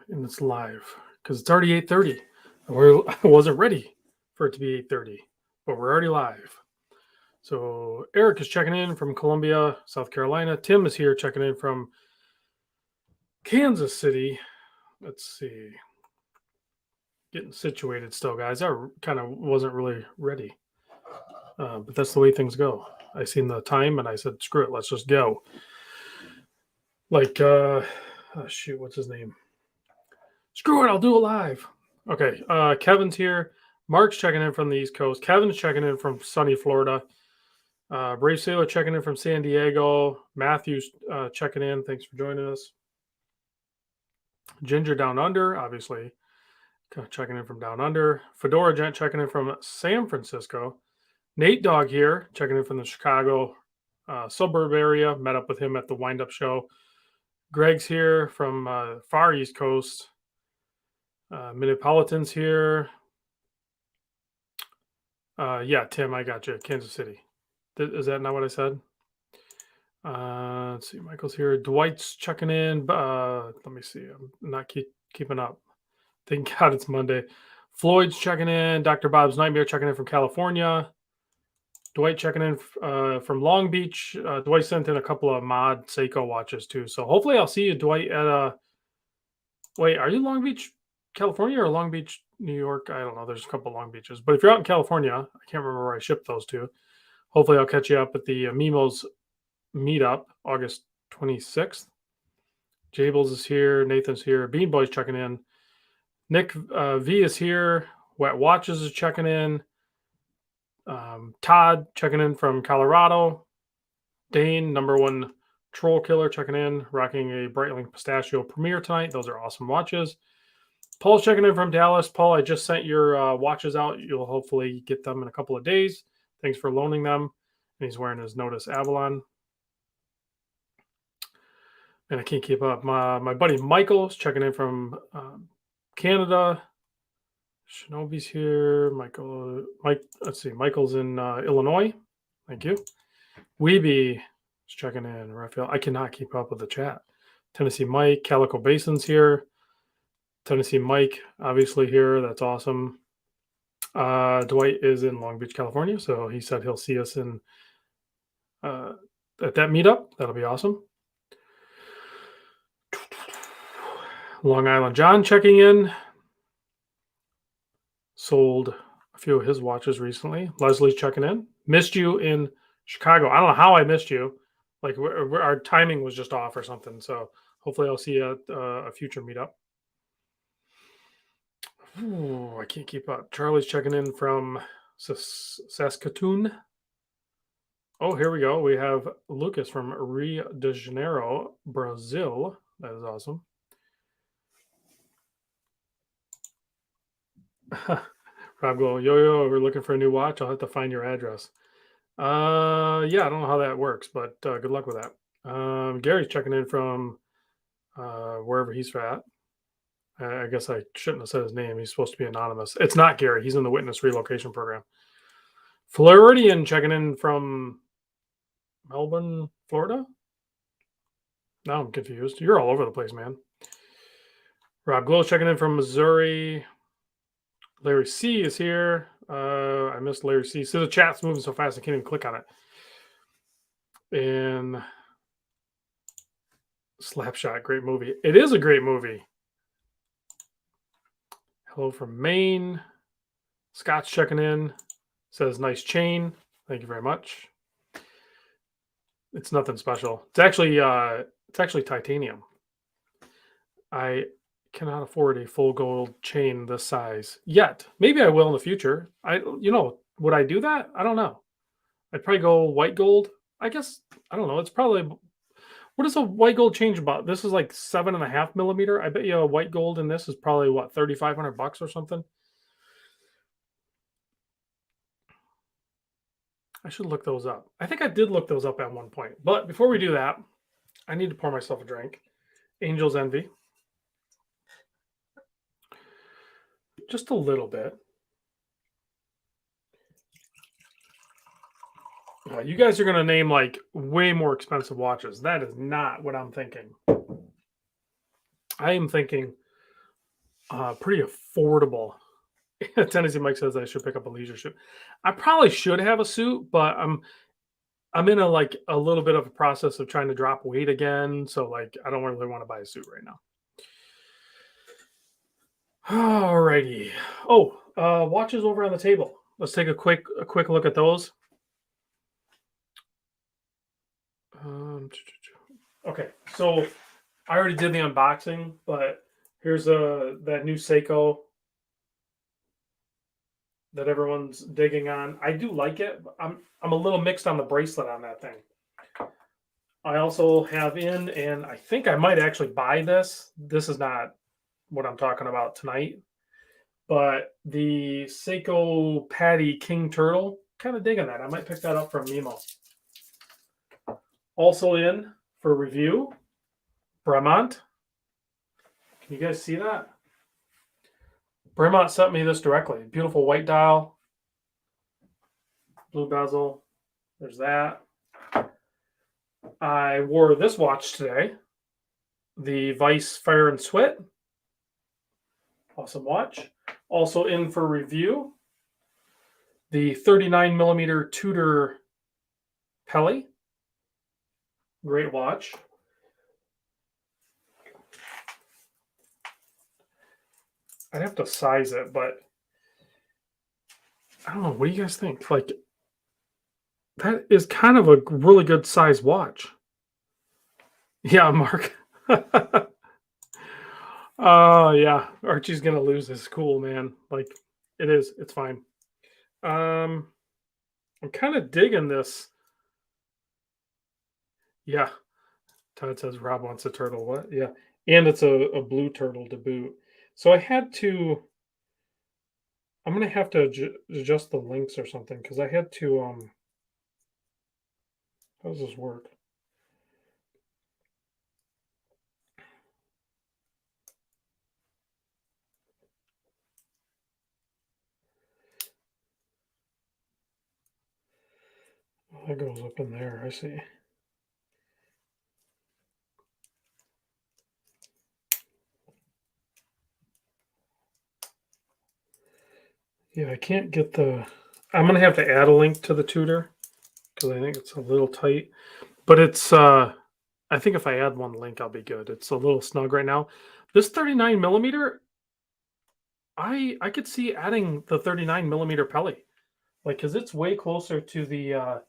and it's live because it's already 8:30. I wasn't ready for it to be 8:30, but we're already live. So Eric is checking in from Columbia, South Carolina. Tim is here checking in from Kansas City. Let's see. Getting situated still, guys. I kind of wasn't really ready, but that's the way things go. I seen the time and I said, "Screw it, let's just go." Like, shoot, what's his name? Screw it, I'll do it live. Okay, Kevin's here. Mark's checking in from the East Coast. Kevin's checking in from sunny Florida. Brave Sailor checking in from San Diego. Matthew's checking in. Thanks for joining us. Ginger Down Under, obviously, checking in from Down Under. Fedora Gent checking in from San Francisco. Nate Dogg here, checking in from the Chicago suburb area. Met up with him at the Wind Up Show. Greg's here from far East Coast. Minneapolitan's here. Yeah, Tim, I got you. Kansas City. Is that not what I said? Let's see. Michael's here. Dwight's checking in. Let me see. I'm not keeping up. Thank God it's Monday. Floyd's checking in. Dr. Bob's Nightmare checking in from California. Dwight checking in from Long Beach. Dwight sent in a couple of mod Seiko watches too. So hopefully I'll see you, Dwight, at wait, are you Long Beach, California or Long Beach, New York? I don't know. There's a couple of Long Beaches. But if you're out in California, I can't remember where I shipped those to. Hopefully I'll catch you up at the Mimos meetup, August 26th. Jables is here. Nathan's here. Bean Boy's checking in. Nick V is here. Wet Watches is checking in. Todd checking in from Colorado. Dane, number one troll killer, checking in, rocking a Breitling Pistachio Premier tonight. Those are awesome watches. Paul's checking in from Dallas. Paul, I just sent your watches out. You'll hopefully get them in a couple of days. Thanks for loaning them. And he's wearing his Notice Avalon. And I can't keep up. My buddy Michael's checking in from Canada. Shinobi's here. Let's see. Michael's in Illinois. Thank you. Weeby is checking in. Raphael, I cannot keep up with the chat. Tennessee Mike. Calico Basin's here. Tennessee Mike, obviously here. That's awesome. Dwight is in Long Beach, California. So he said he'll see us in at that meetup. That'll be awesome. Long Island John checking in. Sold a few of his watches recently. Leslie's checking in. Missed you in Chicago. I don't know how I missed you. Like our timing was just off or something. So hopefully I'll see you at a future meetup. Ooh, I can't keep up. Charlie's checking in from Saskatoon. Oh, here we go. We have Lucas from Rio de Janeiro, Brazil. That is awesome. Rob go, yo, we're looking for a new watch. I'll have to find your address. Yeah, I don't know how that works, but good luck with that. Gary's checking in from wherever he's at. I guess I shouldn't have said his name. He's supposed to be anonymous. It's not Gary. He's in the Witness Relocation Program. Floridian checking in from Melbourne, Florida. Now I'm confused. You're all over the place, man. Rob Glow checking in from Missouri. Larry C is here. I missed Larry C. So the chat's moving so fast I can't even click on it. And Slapshot, great movie. It is a great movie. Hello from Maine. Scott's checking in. Says nice chain. Thank you very much. It's nothing special. It's actually titanium. I cannot afford a full gold chain this size yet. Maybe I will in the future. Would I do that? I don't know. I'd probably go white gold. I guess, I don't know. It's probably, what is a white gold change about? This is like 7.5 millimeter. I bet you a white gold in this is probably what, $3,500 or something. I should look those up. I think I did look those up at one point. But before we do that, I need to pour myself a drink. Angel's Envy. Just a little bit. You guys are going to name like way more expensive watches. That is not what I'm thinking. I am thinking pretty affordable. Tennessee Mike says I should pick up a leisure suit. I probably should have a suit, but I'm in a little bit of a process of trying to drop weight again. So like I don't really want to buy a suit right now. Alrighty. Oh, watches over on the table. Let's take a quick look at those. Okay, so I already did the unboxing, but here's that new Seiko that everyone's digging on. I do like it. But I'm a little mixed on the bracelet on that thing. I also have in, and I think I might actually buy this. This is not what I'm talking about tonight, but the Seiko Patty King Turtle. Kind of digging that. I might pick that up from Nemo. Also in for review, Bremont. Can you guys see that? Bremont sent me this directly. Beautiful white dial, blue bezel. There's that. I wore this watch today, the Vice Fire and Sweat. Awesome watch. Also in for review, the 39 millimeter Tudor Pelly. Great watch. I'd have to size it, but I don't know. What do you guys think? Like, that is kind of a really good size watch. Yeah, Mark. Oh, yeah. Archie's going to lose his cool, man. Like, it is. It's fine. I'm kind of digging this. Yeah. Todd says Rob wants a turtle. What? Yeah. And it's a blue turtle to boot. So I had to. I'm going to have to adjust the links or something because I had to. How does this work? That goes up in there. I see. Yeah, I can't get the. I'm gonna have to add a link to the Tudor because I think it's a little tight. But it's. I think if I add one link, I'll be good. It's a little snug right now. This 39 millimeter, I could see adding the 39 millimeter Pelly, like because it's way closer to the.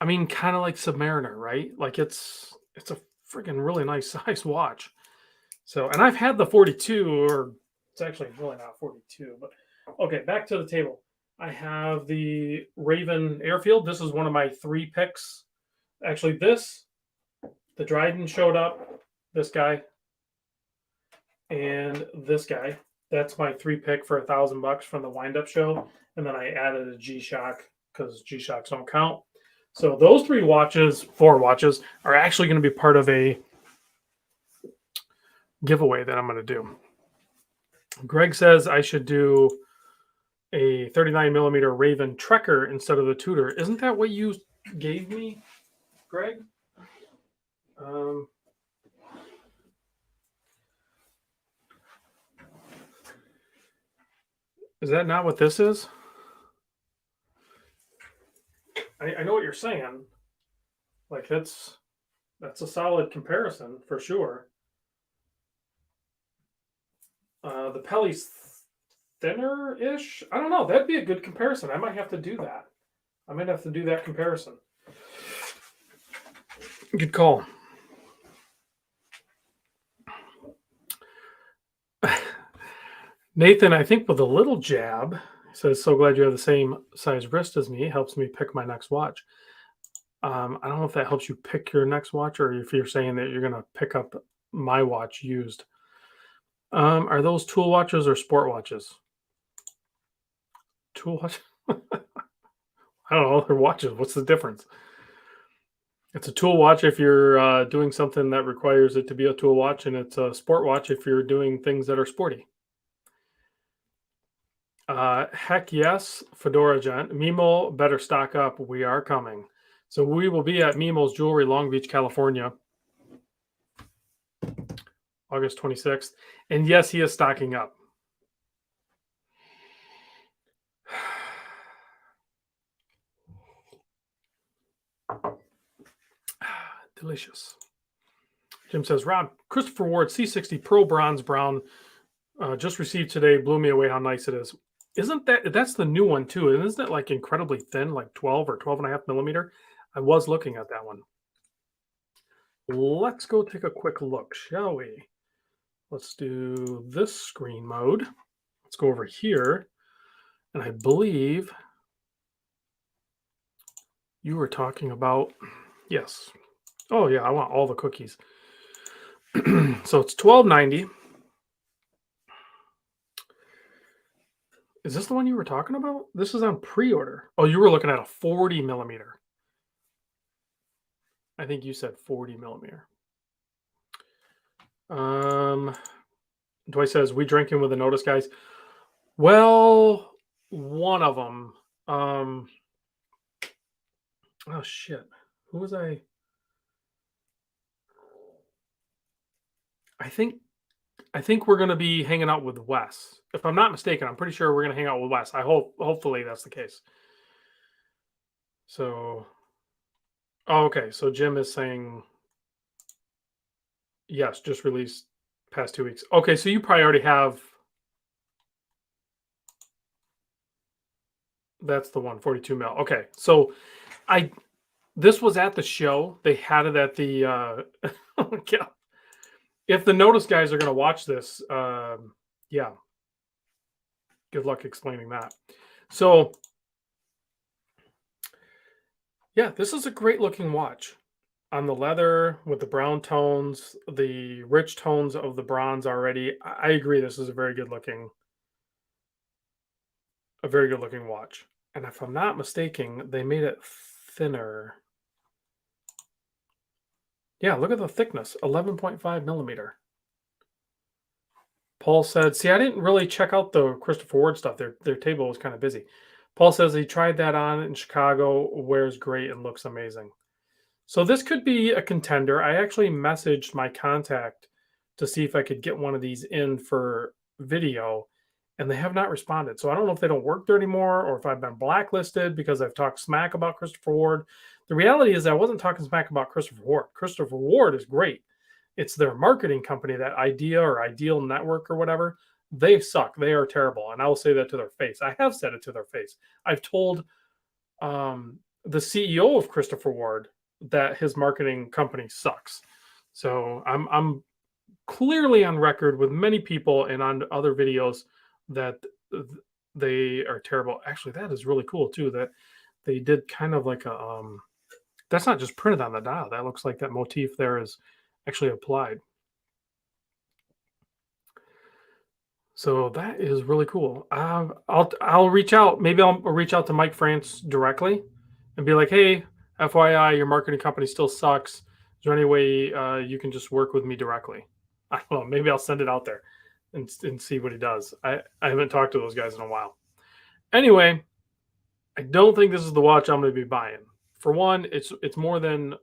I mean, kind of like Submariner, right? Like it's a freaking really nice size watch. So, and I've had the 42, or it's actually really not 42, but okay, back to the table. I have the Raven Airfield. This is one of my 3 picks. Actually, the Dryden showed up, this guy, and this guy. That's my 3 pick for $1,000 from the wind up show. And then I added a G Shock because G Shocks don't count. So those 4 watches are actually going to be part of a giveaway that I'm going to do. Greg says I should do a 39 millimeter Raven Trekker instead of the Tudor. Isn't that what you gave me, Greg? Is that not what this is? I know what you're saying. Like that's a solid comparison for sure. The Pelly's thinner-ish. I don't know. That'd be a good comparison. I might have to do that. I might have to do that comparison. Good call. Nathan, I think with a little jab, says, so glad you have the same size wrist as me. Helps me pick my next watch. I don't know if that helps you pick your next watch or if you're saying that you're going to pick up my watch used. Are those tool watches or sport watches? Tool watch? I don't know. They're watches. What's the difference? It's a tool watch if you're doing something that requires it to be a tool watch, and it's a sport watch if you're doing things that are sporty. Heck yes, Fedora Gent. Mimo, better stock up. We are coming. So we will be at Mimo's Jewelry, Long Beach, California, August 26th. And yes, he is stocking up. Delicious. Jim says, Rob, Christopher Ward C60 Pro Bronze Brown just received today. Blew me away how nice it is. Isn't that's the new one too? And isn't it like incredibly thin, like 12 or 12 and a half millimeter? I was looking at that one. Let's go take a quick look, shall we? Let's do this screen mode. Let's go over here. And I believe you were talking about, yes. Oh yeah, I want all the cookies. So it's $12.90. Is this the one you were talking about? This is on pre-order. Oh, you were looking at a 40 millimeter. I think you said 40 millimeter. Dwight says, we drinking with the notice, guys. Well, one of them. Oh shit. Who was I? I think we're gonna be hanging out with Wes. If I'm not mistaken, I'm pretty sure we're gonna hang out with Wes. Hopefully that's the case. So okay. So Jim is saying yes, just released past 2 weeks. Okay, so you probably already have. That's the one, 42 mil. Okay, so this was at the show. They had it at the. Yeah. If the notice guys are going to watch this, yeah. Good luck explaining that. So, yeah, this is a great looking watch on the leather with the brown tones, the rich tones of the bronze already. I agree. This is a very good looking watch. And if I'm not mistaken, they made it thinner. Yeah, look at the thickness, 11.5 millimeter. Paul said, see, I didn't really check out the Christopher Ward stuff. Their table was kind of busy. Paul says he tried that on in Chicago, wears great and looks amazing. So this could be a contender. I actually messaged my contact to see if I could get one of these in for video, and they have not responded. So I don't know if they don't work there anymore or if I've been blacklisted because I've talked smack about Christopher Ward. The reality is I wasn't talking smack about Christopher Ward. Christopher Ward is great. It's their marketing company, that Idea or Ideal Network or whatever. They suck. They are terrible. And I will say that to their face. I have said it to their face. I've told the CEO of Christopher Ward that his marketing company sucks. So I'm clearly on record with many people and on other videos that they are terrible. Actually, that is really cool too, that they did kind of like a that's not just printed on the dial. That looks like that motif there is actually applied. So that is really cool. I'll reach out. Maybe I'll reach out to Mike France directly and be like, hey, FYI, your marketing company still sucks. Is there any way you can just work with me directly? I don't know. Maybe I'll send it out there and see what he does. I haven't talked to those guys in a while. Anyway, I don't think this is the watch I'm going to be buying. For one, it's more than,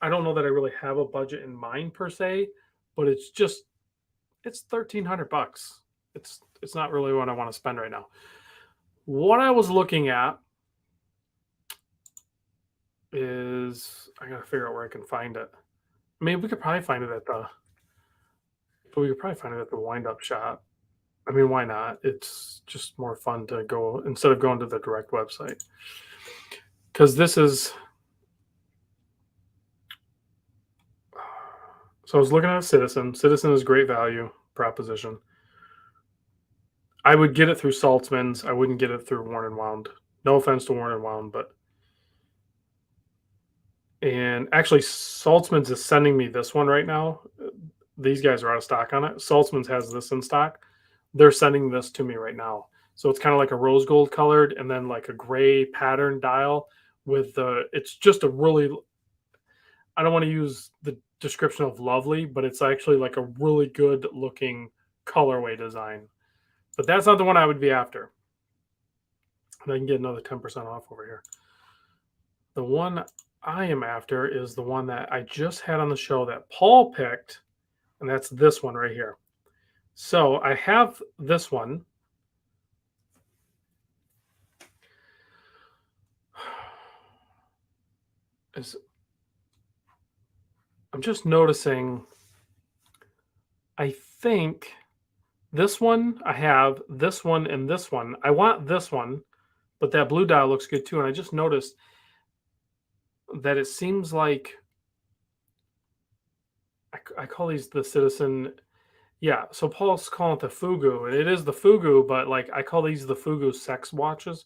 I don't know that I really have a budget in mind per se, but it's $1,300. It's not really what I want to spend right now. What I was looking at is, I gotta figure out where I can find it. I mean, we could probably find it at the wind up shop. I mean, why not? It's just more fun to go instead of going to the direct website. Because this is, so I was looking at Citizen. Citizen is great value proposition. I would get it through Saltzman's. I wouldn't get it through Worn and Wound. No offense to Worn and Wound, but. And actually, Saltzman's is sending me this one right now. These guys are out of stock on it. Saltzman's has this in stock. They're sending this to me right now. So it's kind of like a rose gold colored and then like a gray pattern dial with it's just a really, I don't want to use the description of lovely, but it's actually like a really good looking colorway design. But that's not the one I would be after. And I can get another 10% off over here. The one I am after is the one that I just had on the show that Paul picked, and that's this one right here. So I have this one. Is I'm just noticing. I think this one I have, this one, and this one. I want this one, but that blue dial looks good too. And I just noticed that it seems like I call these the Citizen. Yeah, so Paul's calling it the Fugu, and it is the Fugu, but like I call these the Fugu sex watches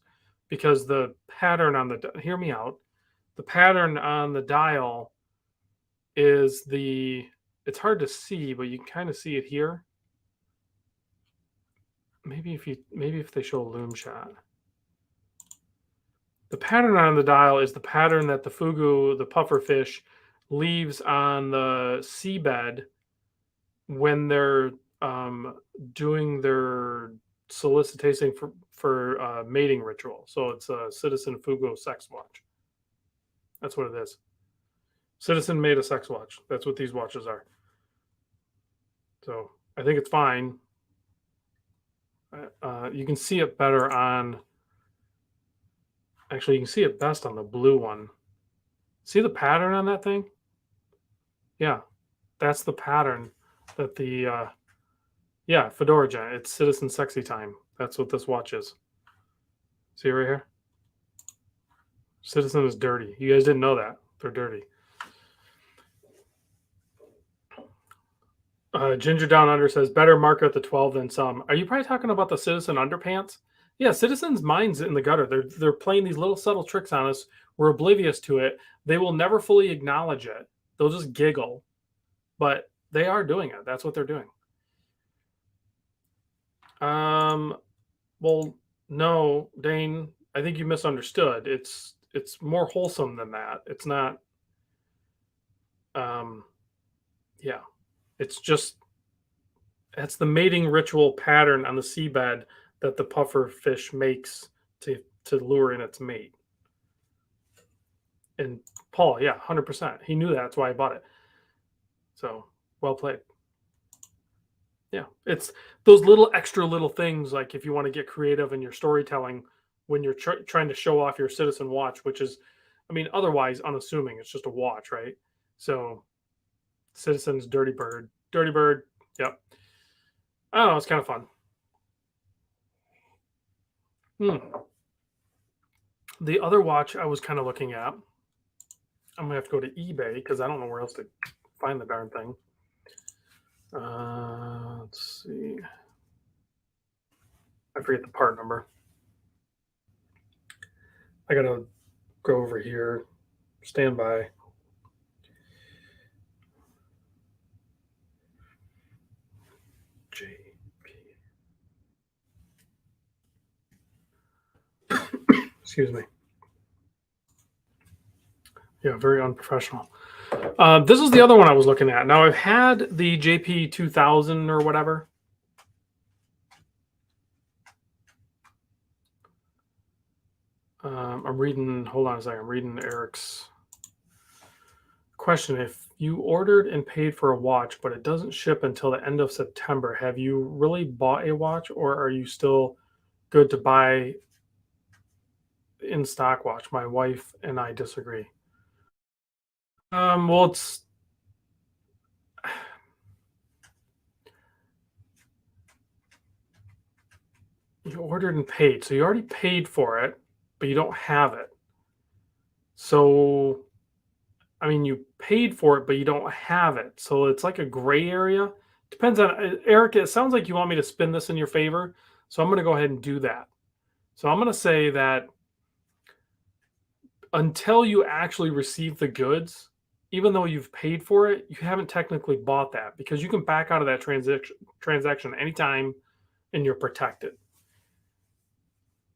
because the pattern on the hear me out. The pattern on the dial is the it's hard to see, but you can kind of see it here. Maybe if they show a loom shot. The pattern on the dial is the pattern that the Fugu, the puffer fish, leaves on the seabed when they're doing their solicitation for mating ritual. So it's a Citizen Fugu sex watch. That's what it is. Citizen made a sex watch. That's what these watches are. So I think it's fine. You can see it better on. Actually, you can see it best on the blue one. See the pattern on that thing? Yeah, that's the pattern that the yeah, Fedora Gen. It's Citizen Sexy Time. That's what this watch is. See right here? Citizen is dirty. You guys didn't know that. They're dirty. Ginger Down Under says better marker at the 12 than some. Are you probably talking about the Citizen underpants? Yeah, Citizen's mind's in the gutter. They're playing these little subtle tricks on us. We're oblivious to it. They will never fully acknowledge it. They'll just giggle, but they are doing it. That's what they're doing. Well, no, Dane. I think you misunderstood. It's more wholesome than that. It's not. Yeah, it's just that's the mating ritual pattern on the seabed that the puffer fish makes to lure in its mate. And Paul, yeah, 100%. He knew that. That's why I bought it. So well played. Yeah, it's those little extra little things. Like if you want to get creative in your storytelling when you're trying to show off your Citizen watch, which is, I mean, otherwise unassuming. It's just a watch, right? So Citizen's Dirty Bird. Dirty Bird. Yep. I don't know. It's kind of fun. The other watch I was kind of looking at, I'm gonna have to go to eBay because I don't know where else to find the darn thing. Let's see. I forget the part number. I gotta go over here. Stand by. Excuse me. Yeah, very unprofessional. This is the other one I was looking at. Now I've had the JP 2000 or whatever. I'm reading. Hold on a second. I'm reading Eric's question. If you ordered and paid for a watch, but it doesn't ship until the end of September, have you really bought a watch, or are you still good to buy in stock watch? My wife and I disagree. Well, it's you ordered and paid, so you already paid for it, but you don't have it. So, I mean, you paid for it, but you don't have it. So it's like a gray area. Depends on Eric. It sounds like you want me to spin this in your favor, so I'm going to go ahead and do that. So I'm going to say that until you actually receive the goods, even though you've paid for it, you haven't technically bought that because you can back out of that transaction anytime and you're protected.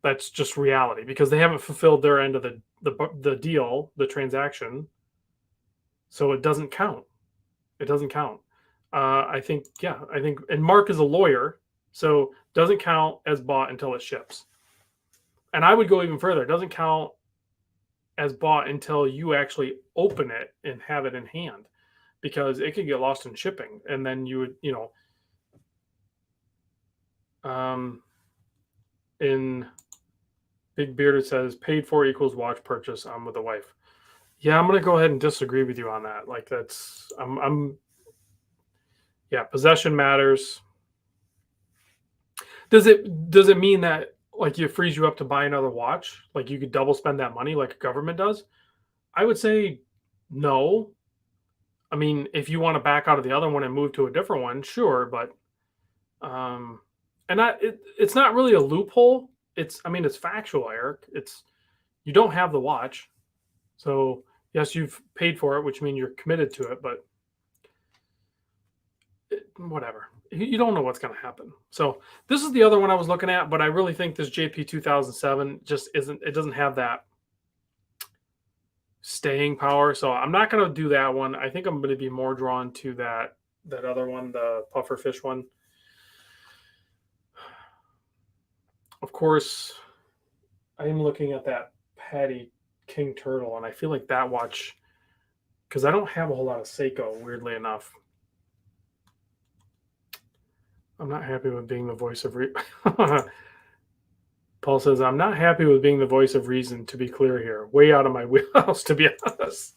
That's just reality because they haven't fulfilled their end of the deal, the transaction. So it doesn't count. It doesn't count. I think, and Mark is a lawyer, so doesn't count as bought until it ships. And I would go even further. It doesn't count as bought until you actually open it and have it in hand, because it could get lost in shipping, and then you would, in Big Bearded says paid for equals watch purchase. I'm with the wife. Yeah, I'm gonna go ahead and disagree with you on that. Like that's yeah, possession matters. Does it mean that like it frees you up to buy another watch? Like you could double spend that money like a government does? I would say no. I mean, if you want to back out of the other one and move to a different one, sure, but um it's not really a loophole. I mean, it's factual, Eric. It's you don't have the watch. So, yes, you've paid for it, which means you're committed to it, but whatever. You don't know what's going to happen. So, this is the other one I was looking at, but I really think this JP 2007 just isn't, it doesn't have that staying power. So, I'm not going to do that one. I think I'm going to be more drawn to that other one, the pufferfish one. Of course, I am looking at that Patty King Turtle, and I feel like that watch, because I don't have a whole lot of Seiko, weirdly enough. I'm not happy with being the voice of Paul says, I'm not happy with being the voice of reason, to be clear here. Way out of my wheelhouse, to be honest.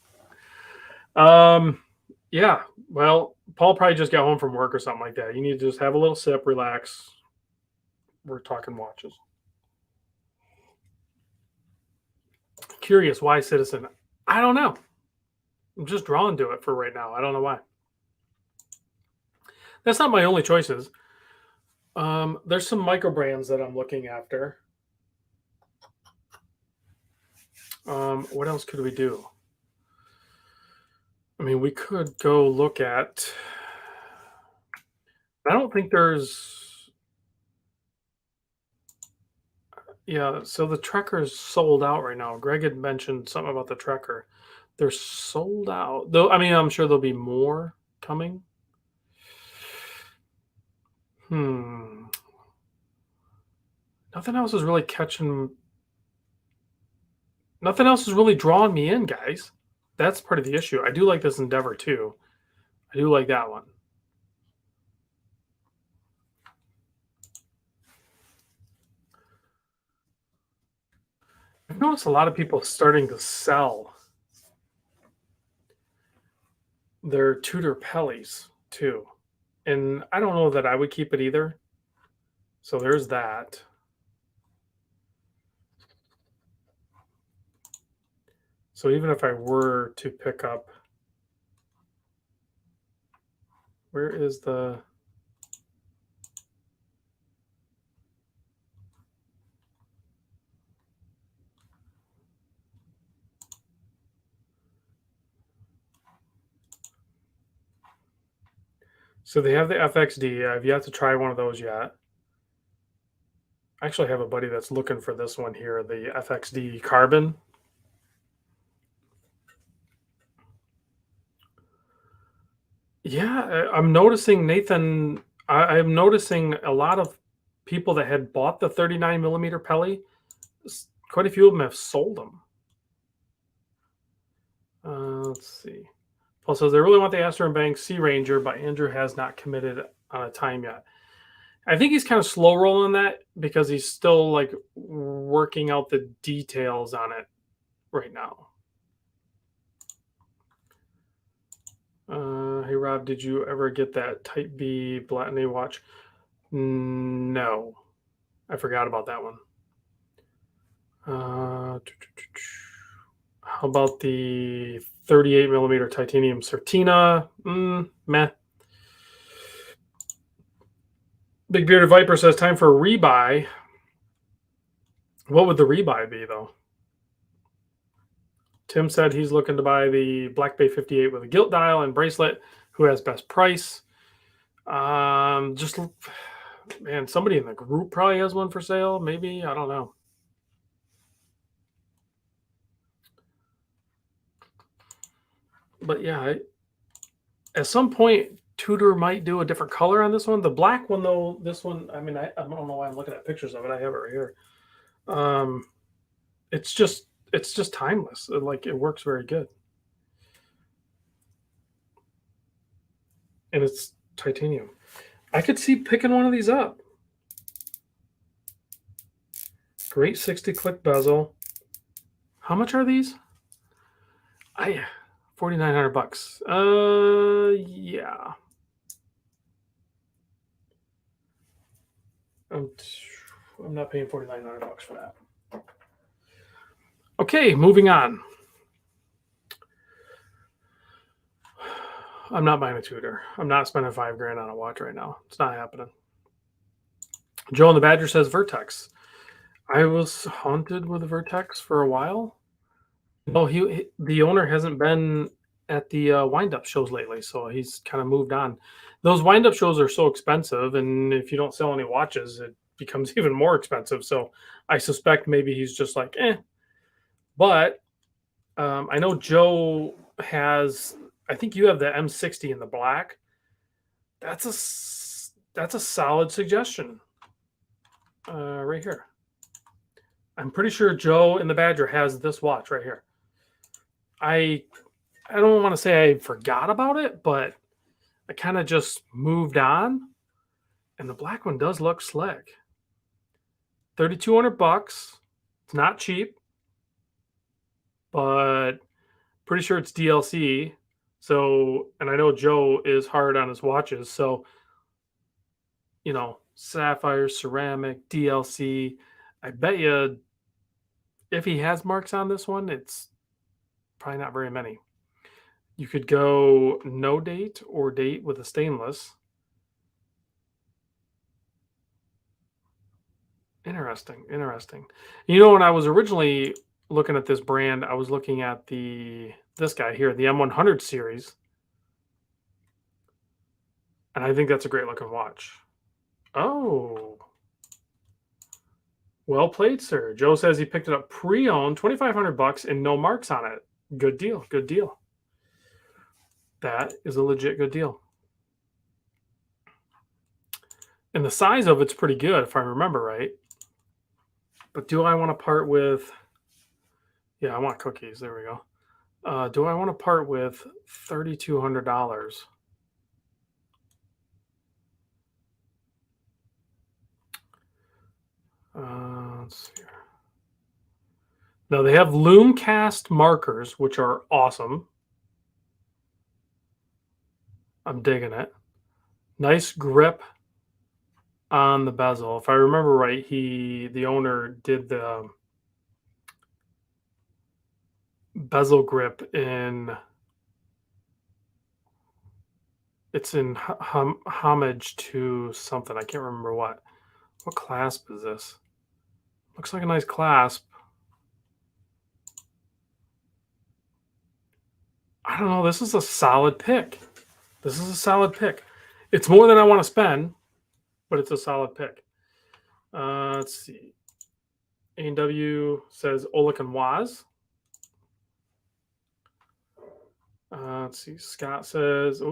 Yeah, well, Paul probably just got home from work or something like that. You need to just have a little sip, relax. We're talking watches. Curious why Citizen? I don't know. I'm just drawn to it for right now. I don't know why. That's not my only choices. There's some micro brands that I'm looking after. What else could we do? I mean, we could go look at. I don't think there's. Yeah, so the Trekker is sold out right now. Greg had mentioned something about the Trekker. They're sold out. Though, I mean, I'm sure there'll be more coming. Nothing else is really catching. Nothing else is really drawing me in, guys. That's part of the issue. I do like this Endeavor too. I do like that one. I've noticed a lot of people starting to sell their Tudor Pellies too. And I don't know that I would keep it either. So there's that. So even if I were to pick up, where is the, so they have the FXD. I've yet to try one of those yet. I actually have a buddy that's looking for this one here, the FXD Carbon. Yeah, I'm noticing, Nathan. I'm noticing a lot of people that had bought the 39 millimeter Pelly. Quite a few of them have sold them. Let's see. Paul says they really want the Astor and Banks Sea Ranger, but Andrew has not committed on a time yet. I think he's kind of slow rolling that because he's still like working out the details on it right now. Hey Rob, did you ever get that Type B Blatney watch? No, I forgot about that one. How about the 38 millimeter titanium Certina? Meh. Big Bearded Viper says time for a rebuy. What would the rebuy be though? Tim said he's looking to buy the Black Bay 58 with a gilt dial and bracelet. Who has best price? Just man, somebody in the group probably has one for sale. Maybe, I don't know. But yeah, at some point, Tudor might do a different color on this one. The black one, though, this one, I mean, I don't know why I'm looking at pictures of it. I have it right here. It's just, it's just timeless. Like it works very good, and it's titanium. I could see picking one of these up. Great 60 click bezel. How much are these? 4,900 bucks. Yeah. I'm not paying 4,900 bucks for that. Okay, moving on. I'm not buying a Tudor. I'm not spending $5,000 on a watch right now. It's not happening. Joe and the Badger says Vertex. I was haunted with a Vertex for a while. No, the owner hasn't been at the wind-up shows lately, so he's kind of moved on. Those wind-up shows are so expensive, and if you don't sell any watches, it becomes even more expensive. So I suspect maybe he's just like, eh. But I know Joe has. I think you have the M60 in the black. That's a solid suggestion. Right here. I'm pretty sure Joe in the Badger has this watch right here. I don't want to say I forgot about it, but I kind of just moved on. And the black one does look slick. 3,200 bucks. It's not cheap, but pretty sure it's DLC. So, and I know Joe is hard on his watches. So, sapphire, ceramic, DLC. I bet you if he has marks on this one, it's probably not very many. You could go no date or date with a stainless. Interesting. When I was originally looking at this brand, I was looking at this guy here, the M100 series. And I think that's a great looking watch. Oh. Well played, sir. Joe says he picked it up pre-owned, 2,500 bucks and no marks on it. Good deal. That is a legit good deal. And the size of it's pretty good, if I remember right. But do I want to part with... Yeah, I want cookies. There we go. Do I want to part with $3,200? Let's see here. Now, they have Loomcast markers, which are awesome. I'm digging it. Nice grip on the bezel. If I remember right, the owner did the bezel grip in homage to something. I can't remember what. What clasp is this? Looks like a nice clasp. I don't know. This is a solid pick. It's more than I want to spend, but it's a solid pick. Let's see. A&W says Olik and Waz. Let's see. Scott says,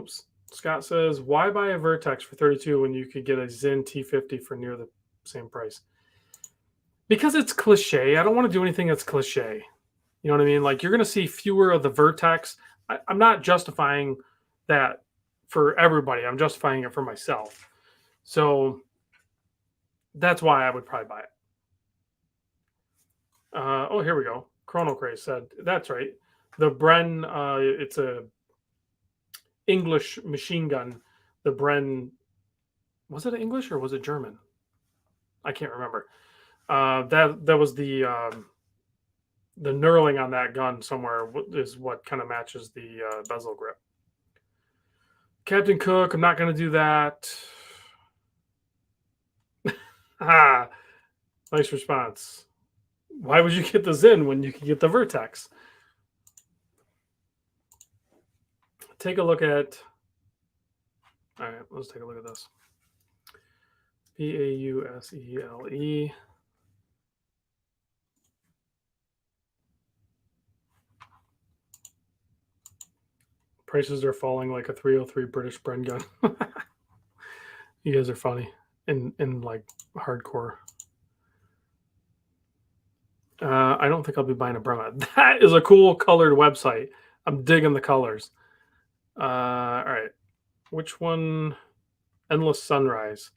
why buy a Vertex for 32 when you could get a Zin T50 for near the same price? Because it's cliche. I don't want to do anything that's cliche. You know what I mean? Like, you're going to see fewer of the Vertex. I'm not justifying that for everybody. I'm justifying it for myself. So that's why I would probably buy it. Oh, here we go. Chrono Craze said, that's right. The Bren, it's a English machine gun. The Bren, was it English or was it German? I can't remember. That was the knurling on that gun somewhere is what kind of matches the bezel grip. Captain Cook, I'm not going to do that. Nice response. Why would you get the Zin when you can get the Vertex? Take a look at... All right, let's take a look at this. Pausele. Prices are falling like a 303 British Bren gun. You guys are funny and like hardcore. I don't think I'll be buying a Bremma. That is a cool colored website. I'm digging the colors. All right. Which one? Endless Sunrise.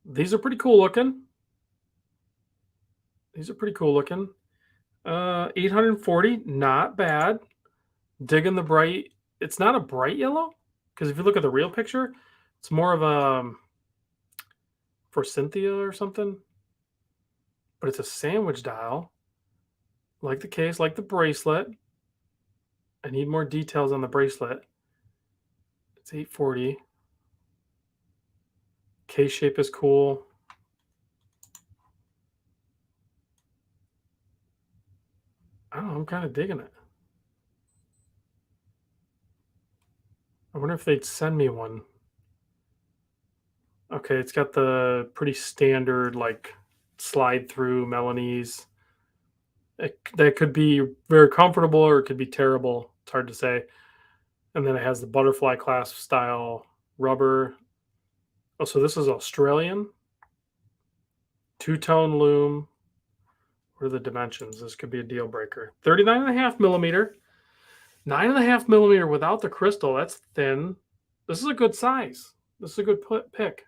These are pretty cool looking. These are pretty cool looking. 840, not bad. Digging the bright. It's not a bright yellow because if you look at the real picture, it's more of a for Cynthia or something. But it's a sandwich dial, like the case, like the bracelet. I need more details on the bracelet. It's 840. Case shape is cool. I don't know. I'm kind of digging it. I wonder if they'd send me one. Okay, it's got the pretty standard like slide through Melanie's. That could be very comfortable or it could be terrible. It's hard to say. And then it has the butterfly clasp style rubber. Oh, so this is Australian. Two-tone loom. What are the dimensions? This could be a deal breaker. 39.5 millimeter. 9.5 millimeter without the crystal. That's thin. This is a good size. This is a good pick.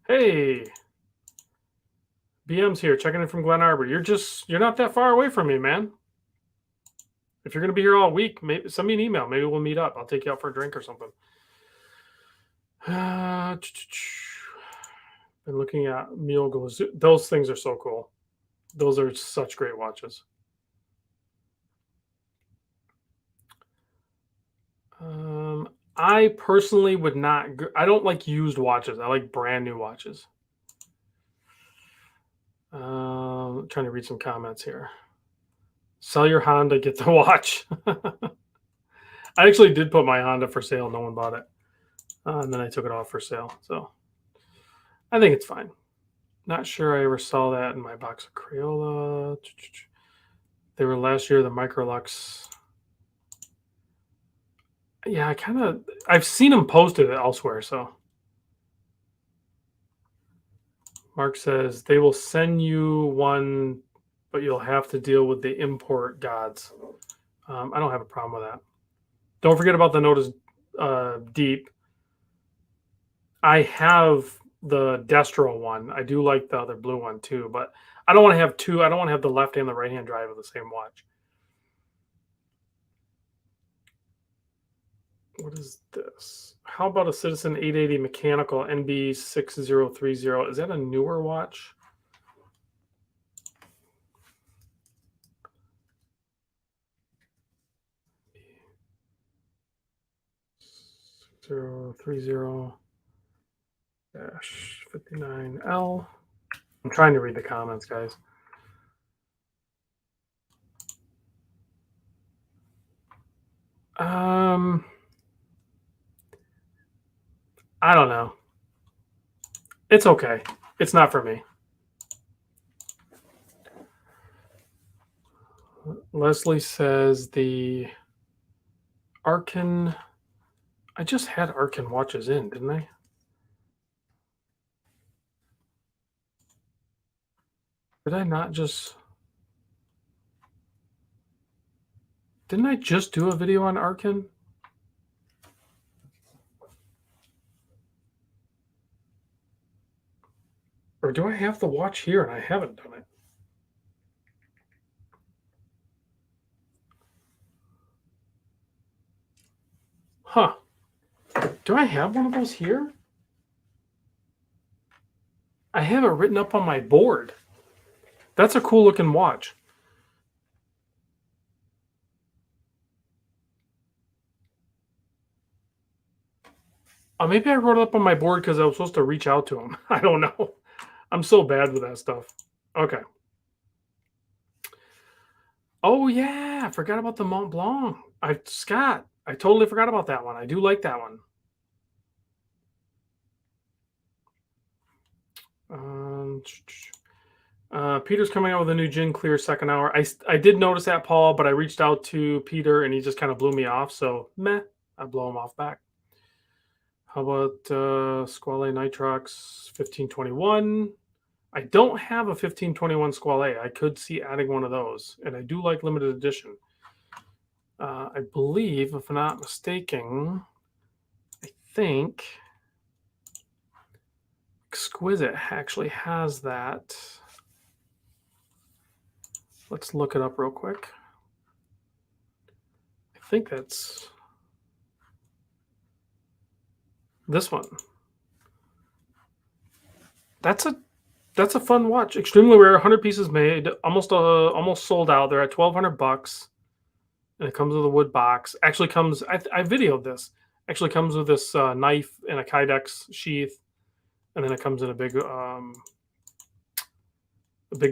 Hey, BM's here, checking in from Glen Arbor. You're not that far away from me, man. If you're gonna be here all week, maybe send me an email. Maybe we'll meet up. I'll take you out for a drink or something. Been looking at Mule Glazoo. Those things are so cool. Those are such great watches. I personally would not. I don't like used watches. I like brand new watches. Trying to read some comments here. Sell your Honda, get the watch. I actually did put my Honda for sale. No one bought it. And then I took it off for sale. So I think it's fine. Not sure I ever saw that in my box of Crayola. They were last year, the Microlux. Yeah, I've seen them posted elsewhere. So Mark says they will send you one, but you'll have to deal with the import gods. I don't have a problem with that. Don't forget about the Notice Deep. I have the Destro one. I do like the other blue one too, but I don't want to have two. I don't want to have the left and the right hand drive of the same watch. What is this? How about a Citizen 880 mechanical NB6030? Is that a newer watch? -030 -59L. I'm trying to read the comments, guys. I don't know. It's okay. It's not for me. Leslie says the Arkin. I just had Arkin watches in, didn't I? Did I not just... Didn't I just do a video on Arkin? Or do I have the watch here and I haven't done it? Huh. Do I have one of those here? I have it written up on my board. That's a cool looking watch. Maybe I wrote it up on my board because I was supposed to reach out to him. I don't know. I'm so bad with that stuff. Okay. Oh yeah, I forgot about the Mont Blanc. Scott, I totally forgot about that one. I do like that one. Peter's coming out with a new Gin Clear second hour. I did notice that, Paul, but I reached out to Peter and he just kind of blew me off. So meh, I blow him off back. How about Squale Nitrox 1521? I don't have a 1521 Squale. I could see adding one of those, and I do like limited edition. I believe, if I'm not mistaken, I think Exquisite actually has that. Let's look it up real quick. I think that's this one. That's a fun watch. Extremely rare, 100 pieces made, almost sold out. They're at $1,200, and it comes with a wood box. Actually comes. I videoed this. Actually comes with this knife and a Kydex sheath, and then it comes in a big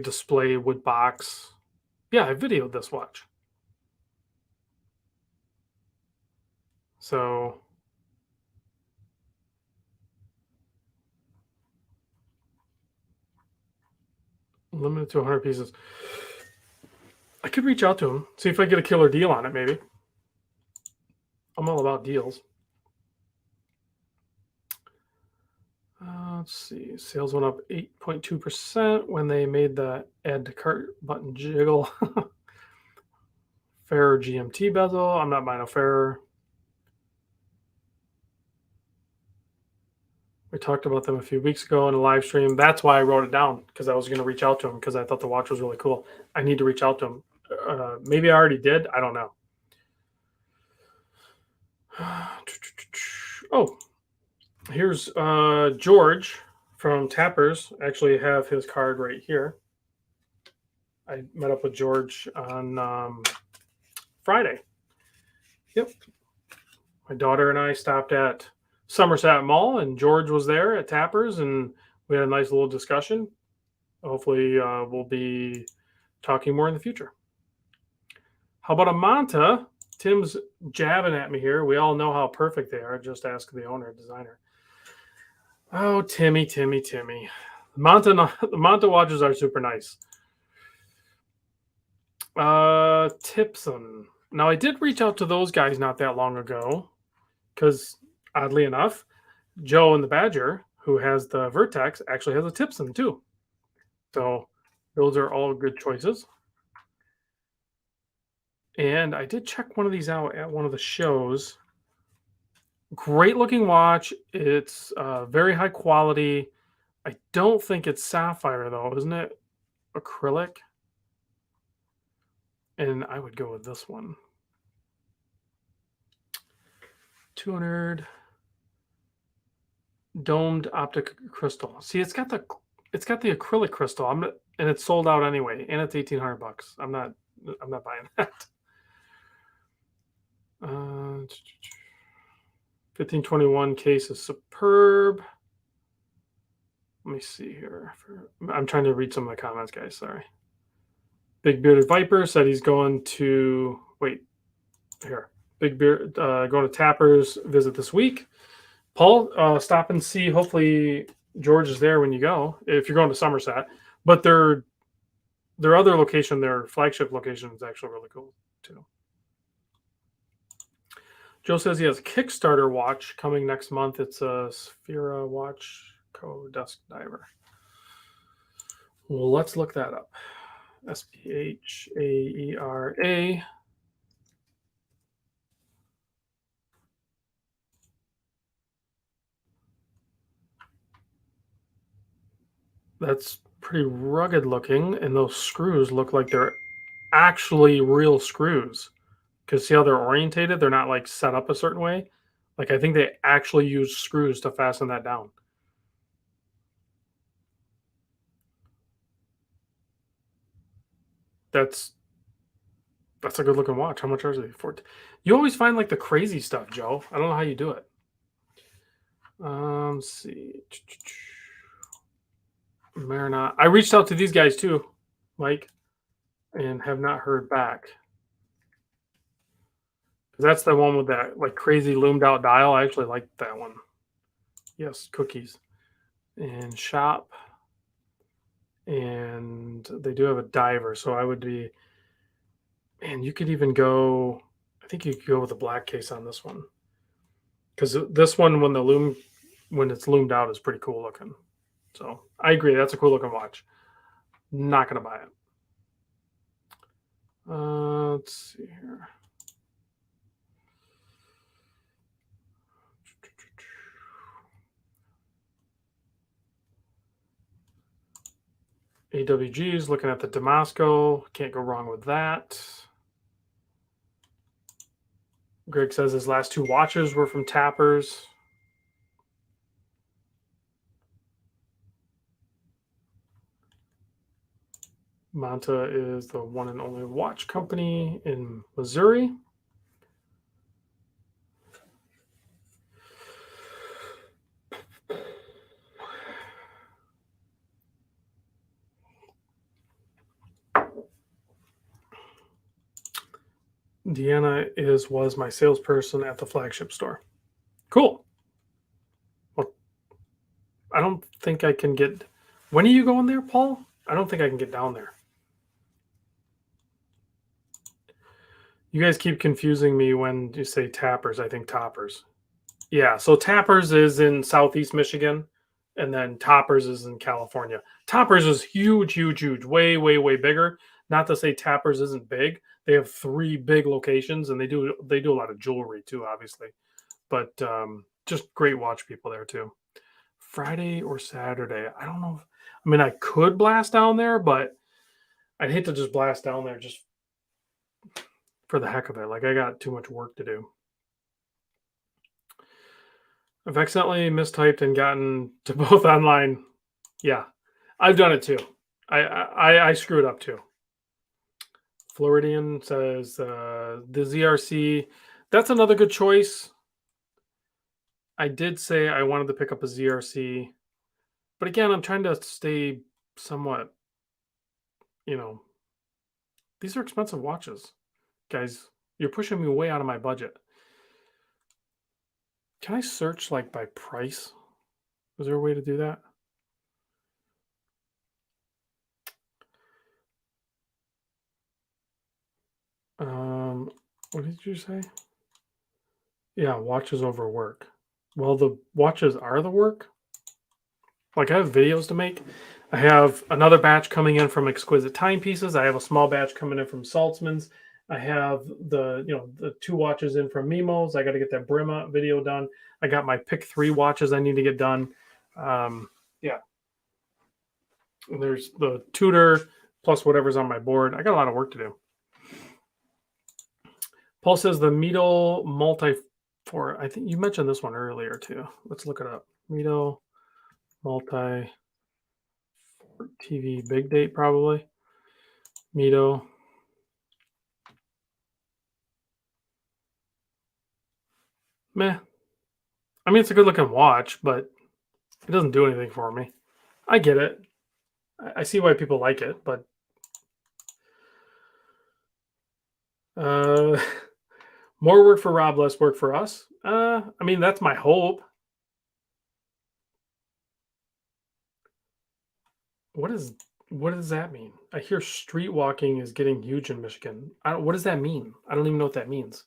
display wood box. Yeah, I videoed this watch. So limited to 100 pieces. I could reach out to him, see if I get a killer deal on it. Maybe. I'm all about deals. Let's see. Sales went up 8.2% when they made the add to cart button jiggle. Ferrer GMT bezel. I'm not buying a Ferrer. We talked about them a few weeks ago in a live stream. That's why I wrote it down, because I was going to reach out to him because I thought the watch was really cool. I need to reach out to him. Maybe I already did. I don't know. Oh, here's George from Tappers. I actually have his card right here. I met up with George on Friday. Yep. My daughter and I stopped at Somerset Mall, and George was there at Tappers, and we had a nice little discussion. Hopefully, we'll be talking more in the future. How about a Manta? Tim's jabbing at me here. We all know how perfect they are. Just ask the owner, designer. Oh, Timmy. The Manta watches are super nice. Tipson. Now, I did reach out to those guys not that long ago because, oddly enough, Joe and the Badger, who has the Vertex, actually has a Tipson too. So those are all good choices. And I did check one of these out at one of the shows. Great looking watch. It's very high quality. I don't think it's sapphire though, isn't it? Acrylic. And I would go with this one. 200 domed optic crystal. See, it's got the acrylic crystal. And it's sold out anyway, and it's $1,800. I'm not buying that. 1521 case is superb. Let me see here. I'm trying to read some of the comments, guys. Sorry. Big Bearded Viper said he's going to Big Beard going to Tappers visit this week. Paul, stop and see. Hopefully George is there when you go, if you're going to Somerset. But their other location, their flagship location, is actually really cool too. Joe says he has a Kickstarter watch coming next month. It's a Sphera Watch Co. Dusk Diver. Well, let's look that up. SPHAERA. That's pretty rugged looking, and those screws look like they're actually real screws. Because see how they're orientated? They're not like set up a certain way. Like I think they actually use screws to fasten that down. That's a good looking watch. How much are they for? You always find like the crazy stuff, Joe. I don't know how you do it. Let's see. Marinot. I reached out to these guys too, Mike, and have not heard back. That's the one with that like crazy loomed out dial. I actually like that one. Yes, cookies and shop, and they do have a diver. So I would be, and you could even go. I think you could go with a black case on this one. because this one, when it's loomed out, is pretty cool looking. So I agree, that's a cool looking watch. Not gonna buy it. Let's see here. AWG's looking at the Damasco. Can't go wrong with that. Greg says his last 2 watches were from Tappers. Manta is the one and only watch company in Missouri. Deanna was my salesperson at the flagship store. Cool. Well, I don't think I can get. When are you going there, Paul? I don't think I can get down there. You guys keep confusing me when you say Tappers. I think Toppers. Yeah, so Tappers is in Southeast Michigan, and then Toppers is in California. Toppers is huge, huge, huge, way, way, way bigger. Not to say Tappers isn't big. They have 3 big locations, and they do a lot of jewelry too, obviously. But just great watch people there too. Friday or Saturday, I don't know. I mean, I could blast down there, but I'd hate to just blast down there just for the heck of it. Like, I got too much work to do. I've accidentally mistyped and gotten to both online. Yeah, I've done it too. I screwed up too. Floridian says the ZRC. That's another good choice. I did say I wanted to pick up a ZRC, but again, I'm trying to stay somewhat, these are expensive watches. Guys, you're pushing me way out of my budget. Can I search like by price? Is there a way to do that? What did you say? Yeah, watches over work. Well, the watches are the work. Like, I have videos to make. I have another batch coming in from Exquisite Timepieces. I have a small batch coming in from Saltzman's. I have the 2 watches in from Mimos. I got to get that Brima video done. I got my pick 3 watches I need to get done. Yeah. And there's the Tudor plus whatever's on my board. I got a lot of work to do. Paul says the Mito Multi 4. I think you mentioned this one earlier too. Let's look it up. Mito Multi TV big date probably. Mito. Meh. I mean, it's a good looking watch, but it doesn't do anything for me. I get it. I see why people like it, but more work for Rob, less work for us. I mean, that's my hope. What does that mean? I hear street walking is getting huge in Michigan. What does that mean? I don't even know what that means.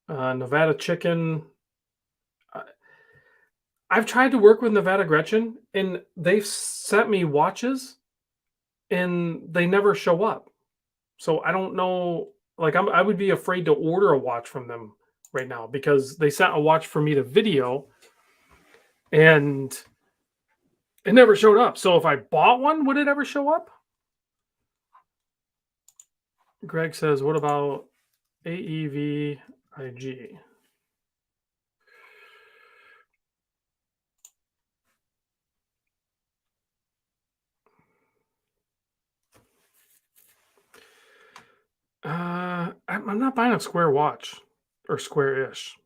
Nevada Chicken. I've tried to work with Nevada Gretchen, and they've sent me watches, and they never show up. So I don't know. Like, I would be afraid to order a watch from them right now because they sent a watch for me to video, and it never showed up. So if I bought one, would it ever show up? Greg says, what about AEVIG? I'm not buying a square watch or square-ish.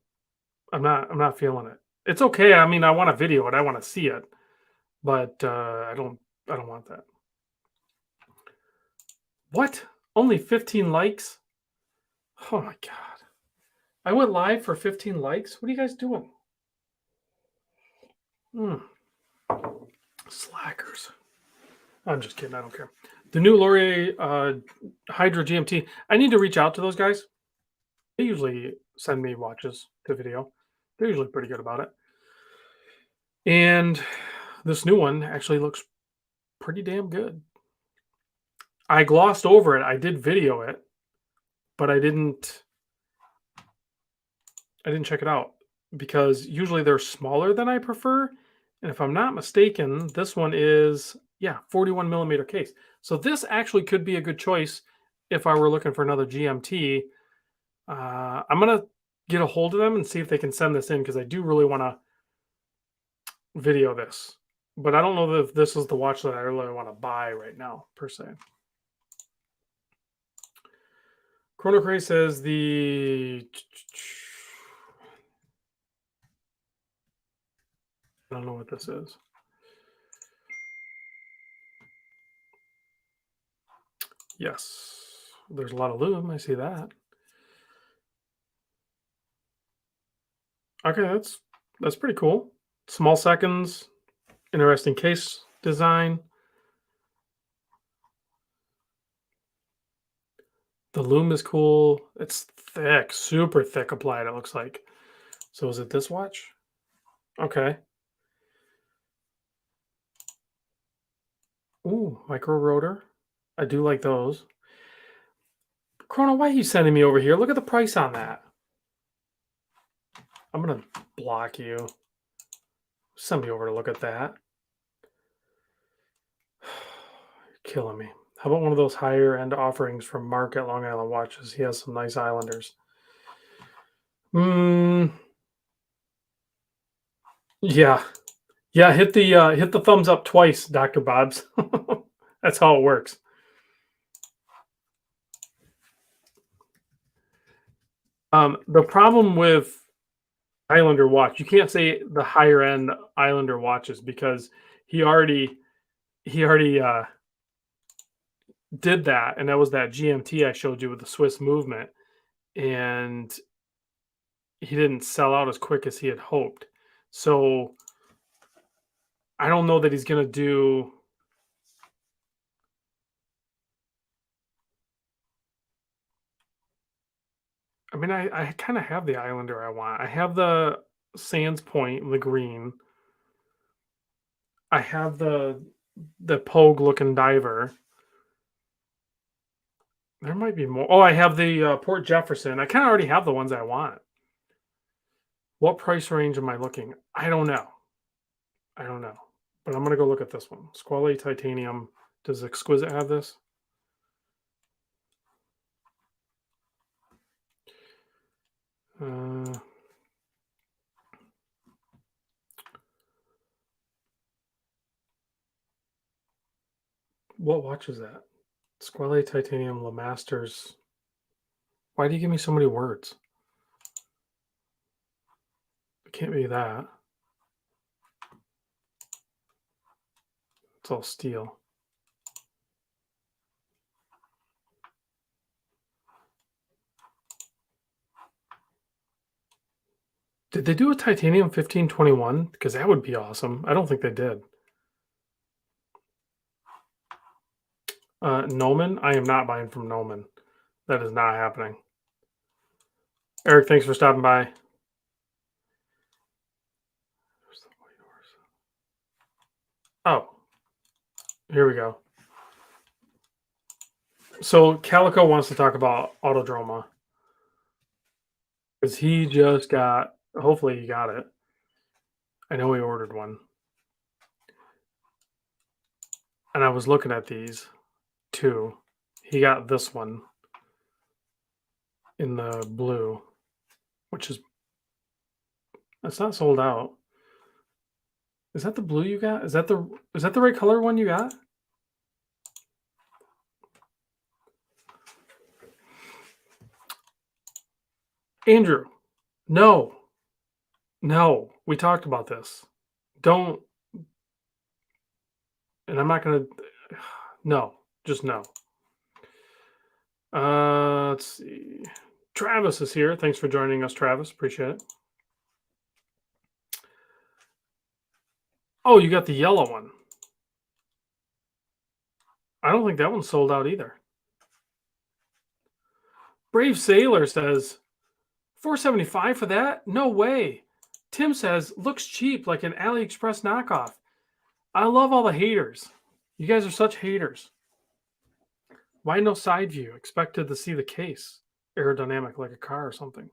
I'm not feeling it. It's okay. I mean, I want to video it. I want to see it, but I don't want that. What? Only 15 likes? Oh my god. I went live for 15 likes. What are you guys doing? Slackers. I'm just kidding. I don't care. The new Laurier Hydra GMT. I need to reach out to those guys. They usually send me watches to video. They're usually pretty good about it. And this new one actually looks pretty damn good. I glossed over it. I did video it, but I didn't check it out because usually they're smaller than I prefer. And if I'm not mistaken, this one is, yeah, 41 millimeter case. So this actually could be a good choice if I were looking for another GMT. I'm going to get a hold of them and see if they can send this in because I do really want to video this. But I don't know if this is the watch that I really want to buy right now, per se. Chrono Cray says I don't know what this is. Yes, there's a lot of lume. I see that. Okay, that's pretty cool. Small seconds, interesting case design. The lume is cool. It's thick, super thick applied, it looks like. So is it this watch? Okay. Ooh, micro rotor. I do like those. Chrono, why are you sending me over here? Look at the price on that. I'm gonna block you. Send me over to look at that. You're killing me. How about one of those higher end offerings from Mark at Long Island Watches? He has some nice Islanders. Yeah. Yeah, hit the thumbs up twice, Dr. Bob's. That's how it works. The problem with Islander watch, you can't say the higher end Islander watches because he already did that, and that was that GMT I showed you with the Swiss movement, and he didn't sell out as quick as he had hoped. So I don't know that he's gonna do. I mean, I kind of have the Islander I want. I have the Sands Point, the green. I have the Pogue looking diver. There might be more. Oh, I have the Port Jefferson. I kind of already have the ones I want. What price range am I looking? I don't know. I don't know. But I'm gonna go look at this one. Squale Titanium. Does Exquisite have this? What watch is that? Squale Titanium Le Masters. Why do you give me so many words? It can't be that. It's all steel. Did they do a titanium 1521? Because that would be awesome. I don't think they did. Noman? I am not buying from Noman. That is not happening. Eric, thanks for stopping by. Oh, here we go. So Calico wants to talk about Autodroma because he just got. Hopefully, he got it. I know he ordered one, and I was looking at these too. He got this one in the blue, which is it's not sold out. Is that the blue you got? Is that the right color one you got? Andrew, no. No, we talked about this. Don't and I'm not gonna no, just no. Let's see. Travis is here. Thanks for joining us, Travis. Appreciate it. Oh, you got the yellow one. I don't think that one's sold out either. Brave Sailor says $475 for that? No way. Tim says, looks cheap, like an AliExpress knockoff. I love all the haters. You guys are such haters. Why no side view? Expected to see the case. Aerodynamic, like a car or something.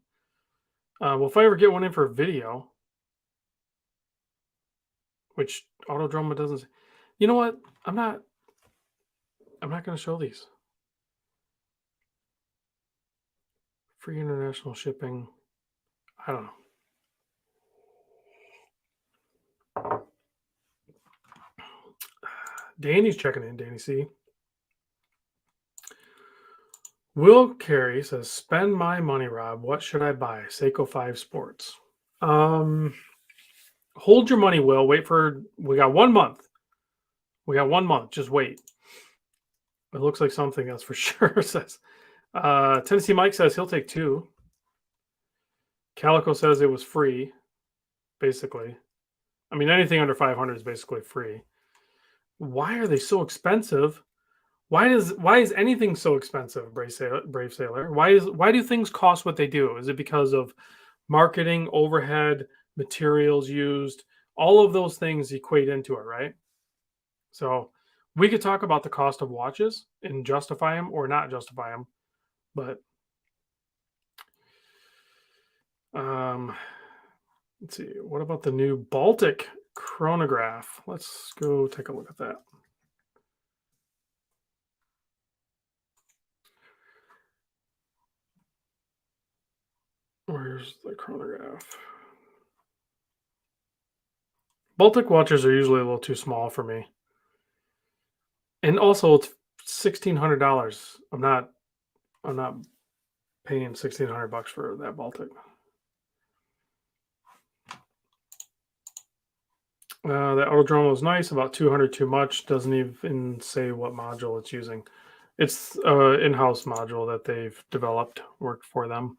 Well, if I ever get one in for a video, which Autodroma doesn't... You know what? I'm not going to show these. Free international shipping. I don't know. Danny's checking in, Danny C. Will Carey says, spend my money, Rob. What should I buy? Seiko 5 Sports. Hold your money, Will. Wait for... We got 1 month. Just wait. It looks like something, that's for sure, says. Tennessee Mike says he'll take 2. Calico says it was free, basically. I mean, anything under 500 is basically free. Why are they so expensive? Why is anything so expensive, Brave Sailor? Why do things cost what they do? Is it because of marketing, overhead, materials used? All of those things equate into it, right? So we could talk about the cost of watches and justify them or not justify them, but let's see. What about the new Baltic chronograph? Let's go take a look at that. Where's the chronograph? Baltic watches are usually a little too small for me. And also it's $1,600. I'm not paying $1,600 for that Baltic. That Autodroma was nice, about 200 too much. Doesn't even say what module it's using. It's an in-house module that they've developed, worked for them.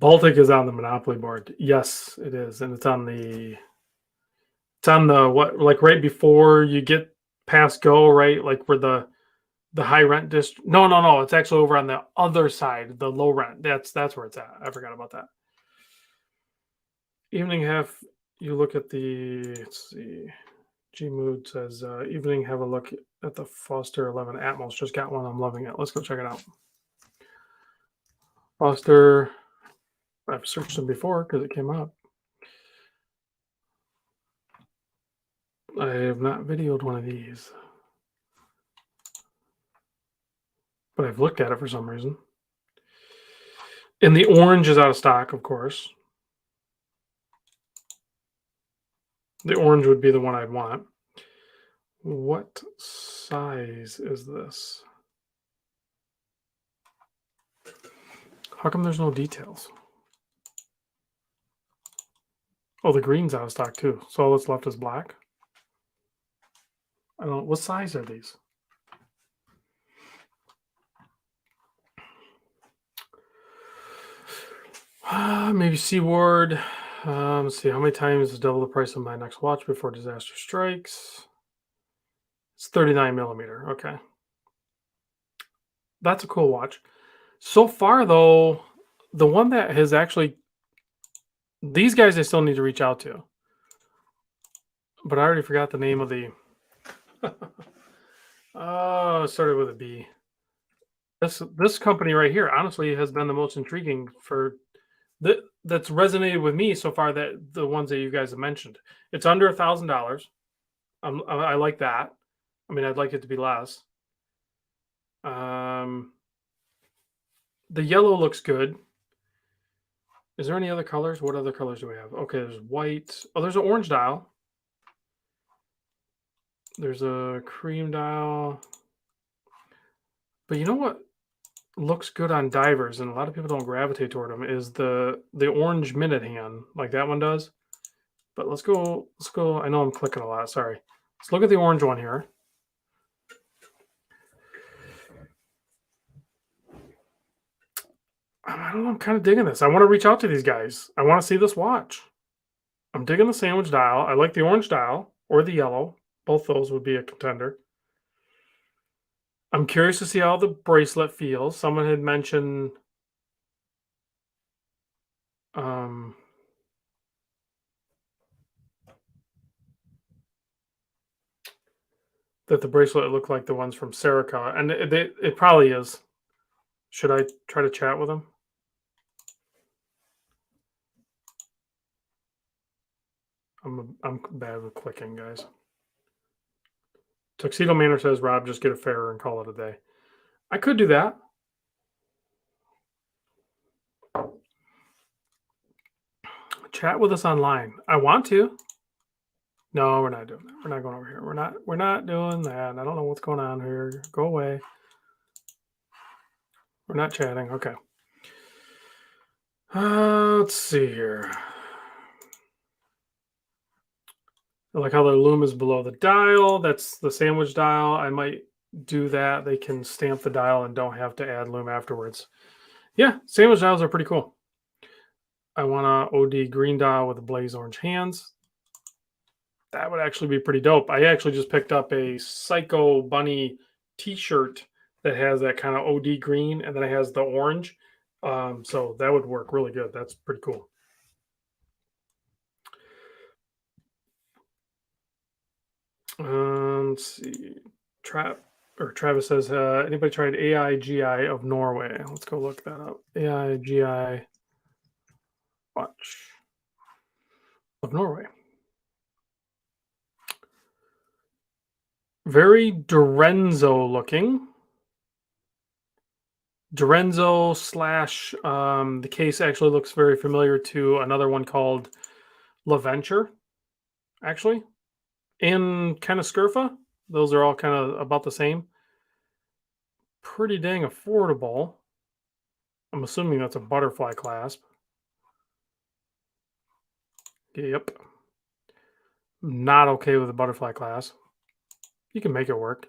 Baltic is on the Monopoly board. Yes, it is. And it's on the what, like right before you get past Go, right? Like where the high rent district. No. It's actually over on the other side, the low rent. That's where it's at. I forgot about that. Evening half, you look at the, let's see. G Mood says, evening, have a look at the Foster 11 Atmos. Just got one. I'm loving it. Let's go check it out. Foster, I've searched them before because it came up. I have not videoed one of these, but I've looked at it for some reason. And the orange is out of stock, of course. The orange would be the one I'd want. What size is this? How come there's no details? Oh, the green's out of stock too. So all that's left is black. I don't know. What size are these? Maybe Seaward. Let's see. How many times is double the price of my next watch before disaster strikes? It's 39 millimeter. Okay. That's a cool watch. So far, though, the one that has actually... These guys I still need to reach out to. But I already forgot the name of the... Oh, it started with a B. This company right here, honestly, has been the most intriguing for... That's resonated with me so far, that the ones that you guys have mentioned. It's under $1,000. I like that. I mean, I'd like it to be less. The yellow looks good. Is there any other colors? What other colors do we have? Okay, there's white. Oh, there's an orange dial. There's a cream dial. But you know what looks good on divers, and a lot of people don't gravitate toward them, is the orange minute hand, like that one does. But let's go. I know I'm clicking a lot. Sorry. Let's look at the orange one here. I don't know. I'm kind of digging this. I want to reach out to these guys. I want to see this watch. I'm digging the sandwich dial. I like the orange dial or the yellow. Both those would be a contender. I'm curious to see how the bracelet feels. Someone had mentioned um, that the bracelet looked like the ones from Serica, and it probably is. Should I try to chat with them? I'm bad with clicking, guys. Tuxedo Manor says, Rob, just get a fare and call it a day. I could do that. Chat with us online. I want to. No, we're not doing that. We're not going over here. We're not doing that. I don't know what's going on here. Go away. We're not chatting. Okay. Let's see here. I like how the loom is below the dial. That's the sandwich dial. I might do that. They can stamp the dial and don't have to add loom afterwards. Yeah, sandwich dials are pretty cool. I want a OD green dial with the blaze orange hands. That would actually be pretty dope. I actually just picked up a Psycho Bunny T-shirt that has that kind of OD green, and then it has the orange. So that would work really good. That's pretty cool. Let's see. Travis says, anybody tried AIGI of Norway? Let's go look that up. AIGI watch of Norway. Very Dorenzo looking. Dorenzo slash the case actually looks very familiar to another one called LaVenture, actually, and kind of Scurfa. Those are all kind of about the same. Pretty dang affordable. I'm assuming that's a butterfly clasp. Yep. Not okay with a butterfly clasp. You can make it work.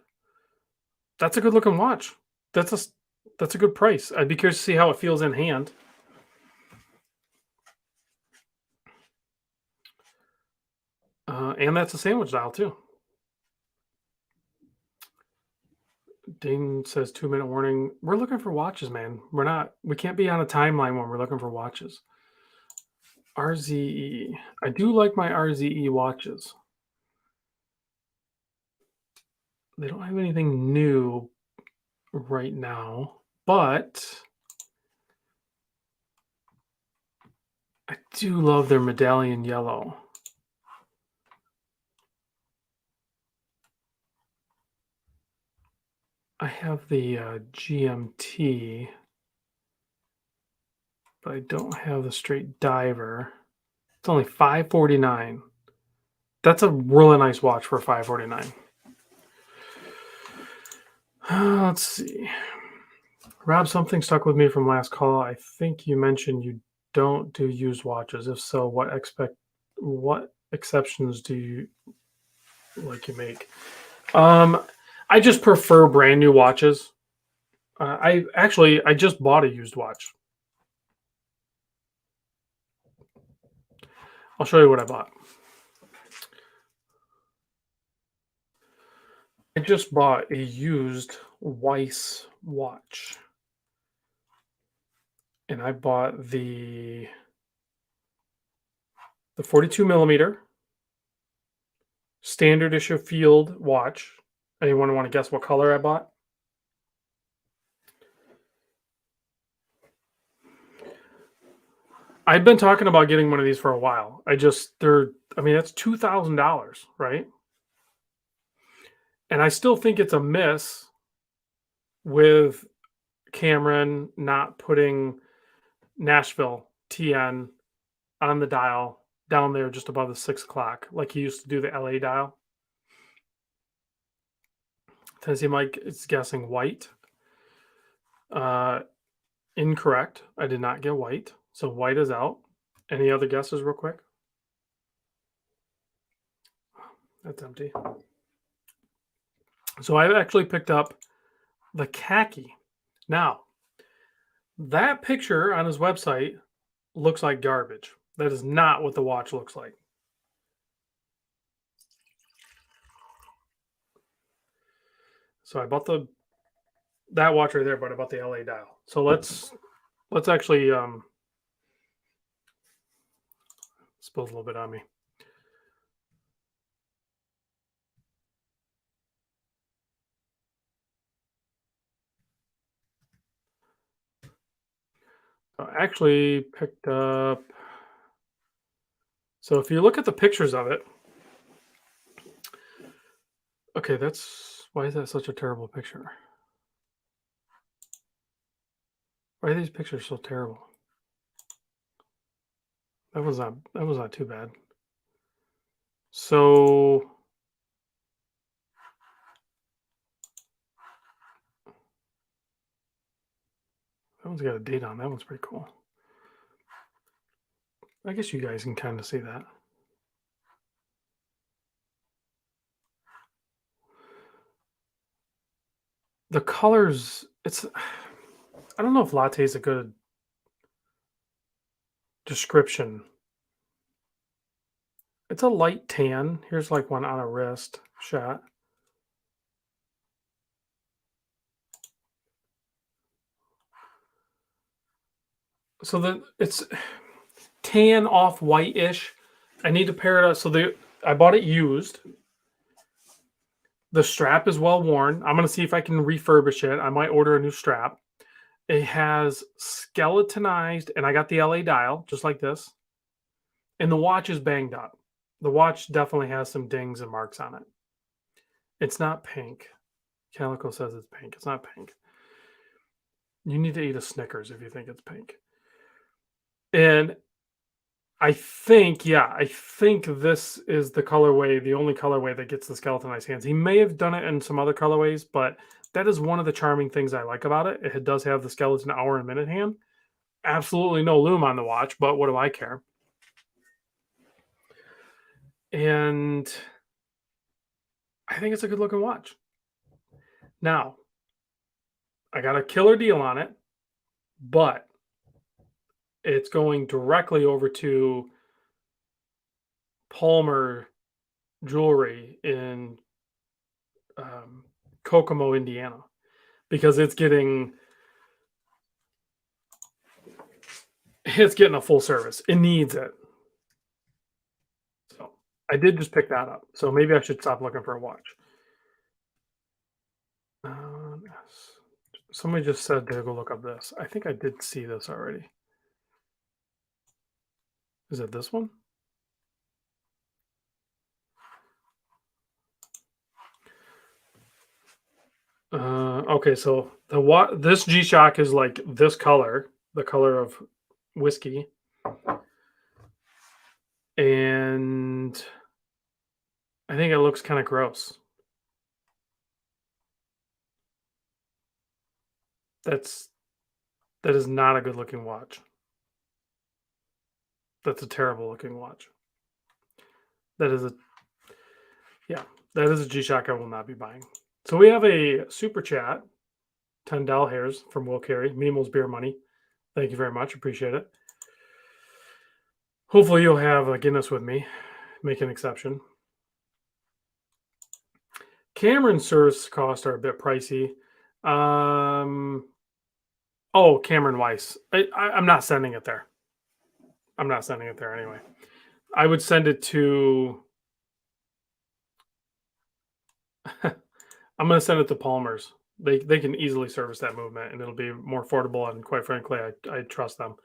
That's a good looking watch. That's a good price. I'd be curious to see how it feels in hand. And that's a sandwich dial too. Dane says 2-minute warning. We're looking for watches, man. We can't be on a timeline when we're looking for watches. RZE. I do like my RZE watches. They don't have anything new right now, but I do love their medallion yellow. I have the GMT, but I don't have the straight diver. It's only $549. That's a really nice watch for $549. Let's see. Rob, something stuck with me from last call. I think you mentioned you don't do used watches. If so, what exceptions do you make? I just prefer brand new watches. I just bought a used watch. I'll show you what I bought. I just bought a used Weiss watch. And I bought the 42 millimeter standard issue field watch. Anyone want to guess what color I bought? I've been talking about getting one of these for a while. That's $2,000, right? And I still think it's a miss with Cameron not putting Nashville TN on the dial down there just above the 6 o'clock, like he used to do the LA dial. Tennessee Mike is guessing white. Incorrect. I did not get white. So white is out. Any other guesses real quick? That's empty. So I've actually picked up the khaki. Now, that picture on his website looks like garbage. That is not what the watch looks like. So I bought the that watch right there, but about the LA dial. So let's actually spills a little bit on me. I actually picked up. So if you look at the pictures of it, okay, that's why is that such a terrible picture? Why are these pictures so terrible? That was not too bad. So that one's got a date on. That one's pretty cool. I guess you guys can kind of see that. The colors, it's I don't know if latte is a good description. It's a light tan. Here's like one on a wrist shot. So it's tan off white-ish. I need to pair it up. So I bought it used. The strap is well worn. I'm gonna see if I can refurbish it. I might order a new strap. It has skeletonized, and I got the LA dial just like this. And the watch is banged up. The watch definitely has some dings and marks on it. It's not pink. Calico says it's pink. It's not pink. You need to eat a Snickers if you think it's pink. And I think this is the colorway, the only colorway that gets the skeletonized hands. He may have done it in some other colorways, but that is one of the charming things I like about it. It does have the skeleton hour and minute hand. Absolutely no lume on the watch, but what do I care? And I think it's a good looking watch. Now, I got a killer deal on it, but it's going directly over to Palmer Jewelry in Kokomo, Indiana, because it's getting a full service. It needs it. So I did just pick that up. So maybe I should stop looking for a watch. Yes. Somebody just said to go look up this. I think I did see this already. Is it this one? Okay, so this G-Shock is like this color, the color of whiskey, and I think it looks kind of gross. That is not a good looking watch. That's a terrible looking watch. That is a G-Shock I will not be buying. So we have a super chat, $10 from Will Carey, Memo's Beer Money. Thank you very much. Appreciate it. Hopefully you'll have a Guinness with me. Make an exception. Cameron service costs are a bit pricey. Oh, Cameron Weiss. I'm not sending it there. I'm not sending it there anyway. I would send it to. I'm going to send it to Palmer's. They can easily service that movement, and it'll be more affordable. And quite frankly, I trust them.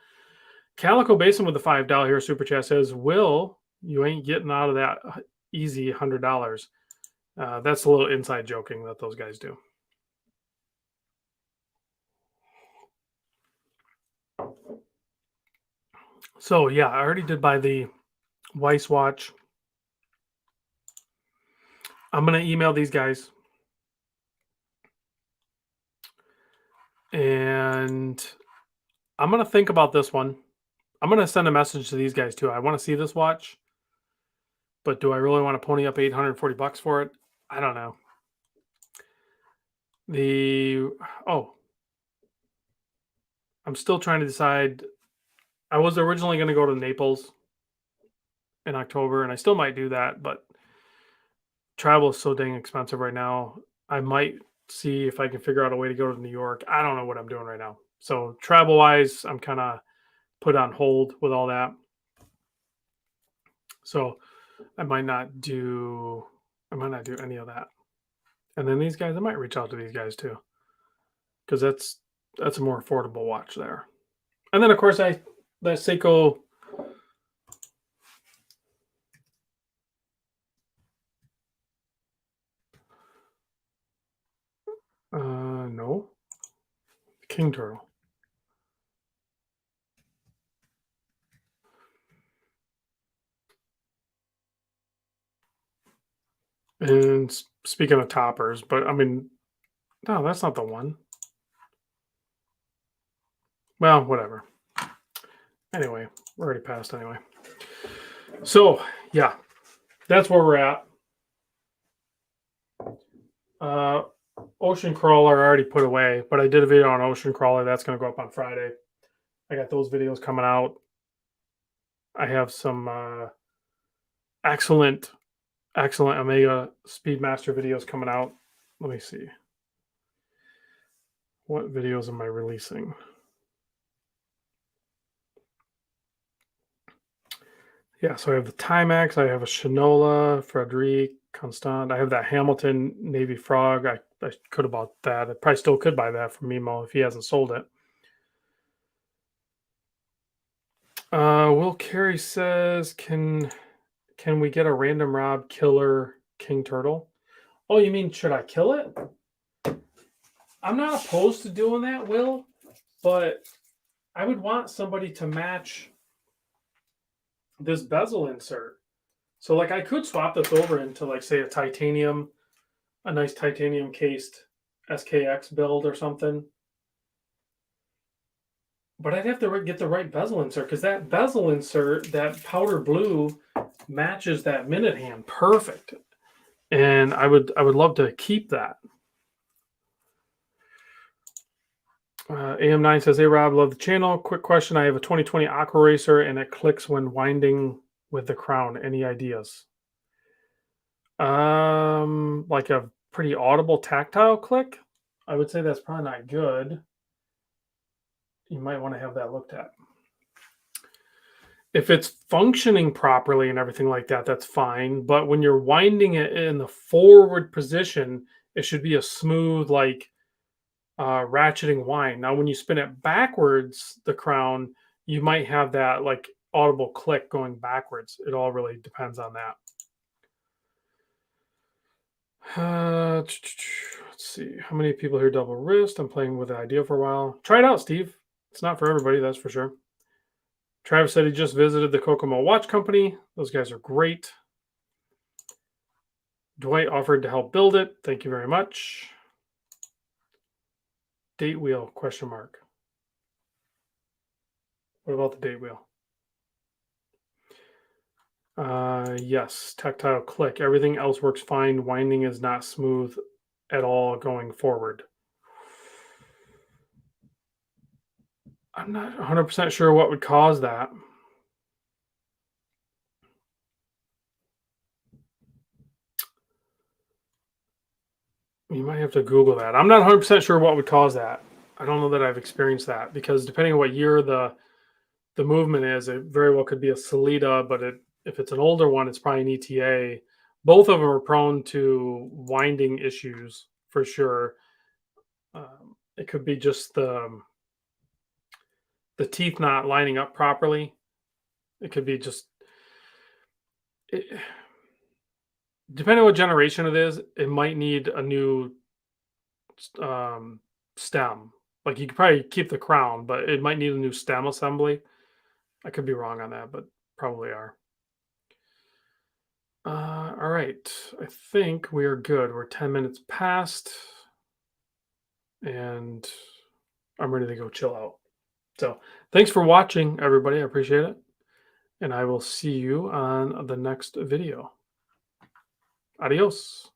Calico Basin with the $5 here super chat says, "Will, you ain't getting out of that easy $100." That's a little inside joking that those guys do. So yeah, I already did buy the Weiss watch. I'm gonna email these guys, and I'm gonna think about this one. I'm gonna send a message to these guys too. I want to see this watch, but do I really want to pony up $840 for it? I don't know. I'm still trying to decide. I was originally going to go to Naples in October, and I still might do that, but travel is so dang expensive right now. I might see if I can figure out a way to go to New York. I don't know what I'm doing right now. So travel wise, I'm kind of put on hold with all that. So I might not do any of that. And then these guys, I might reach out to these guys too, because that's a more affordable watch there. And then of course the Seiko. No, King Turtle. And speaking of toppers, but I mean, no, that's not the one. Well, whatever. Anyway, we're already past anyway. So yeah, that's where we're at. Ocean Crawler I already put away, but I did a video on Ocean Crawler. That's going to go up on Friday. I got those videos coming out. I have some excellent Omega Speedmaster videos coming out. Let me see. What videos am I releasing? Yeah, so I have the Timex. I have a Shinola, Frederic, Constant. I have that Hamilton Navy Frog. I could have bought that. I probably still could buy that from Mimo if he hasn't sold it. Will Carey says, can we get a Random Rob killer King Turtle? Oh, you mean should I kill it? I'm not opposed to doing that, Will, but I would want somebody to match this bezel insert. So like I could swap this over into like say a nice titanium cased SKX build or something. But I'd have to get the right bezel insert because that bezel insert, that powder blue, matches that minute hand perfect. And I would love to keep that. AM9 says, "Hey Rob, love the channel. Quick question: I have a 2020 Aqua Racer and it clicks when winding with the crown. Any ideas?" Like a pretty audible tactile click. I would say that's probably not good. You might want to have that looked at. If it's functioning properly and everything like that, that's fine. But when you're winding it in the forward position, it should be a smooth, like ratcheting wind. Now, when you spin it backwards, the crown, you might have that like audible click going backwards. It all really depends on that. Let's see. How many people here double wrist? I'm playing with the idea for a while. Try it out, Steve. It's not for everybody, that's for sure. Travis said he just visited the Kokomo Watch Company. Those guys are great. Dwight offered to help build it. Thank you very much. Date wheel, question mark. What about the date wheel? Yes, tactile click. Everything else works fine. Winding is not smooth at all going forward. I'm not 100% sure what would cause that. You might have to Google that. I'm not 100% sure what would cause that. I don't know that I've experienced that because depending on what year the movement is, it very well could be a Sellita, but if it's an older one, it's probably an ETA. Both of them are prone to winding issues for sure. It could be just the teeth not lining up properly. It could be just depending on what generation it is, it might need a new stem. Like you could probably keep the crown, but it might need a new stem assembly. I could be wrong on that, but probably are. All right. I think we are good. We're 10 minutes past, and I'm ready to go chill out. So thanks for watching, everybody. I appreciate it. And I will see you on the next video. Adios.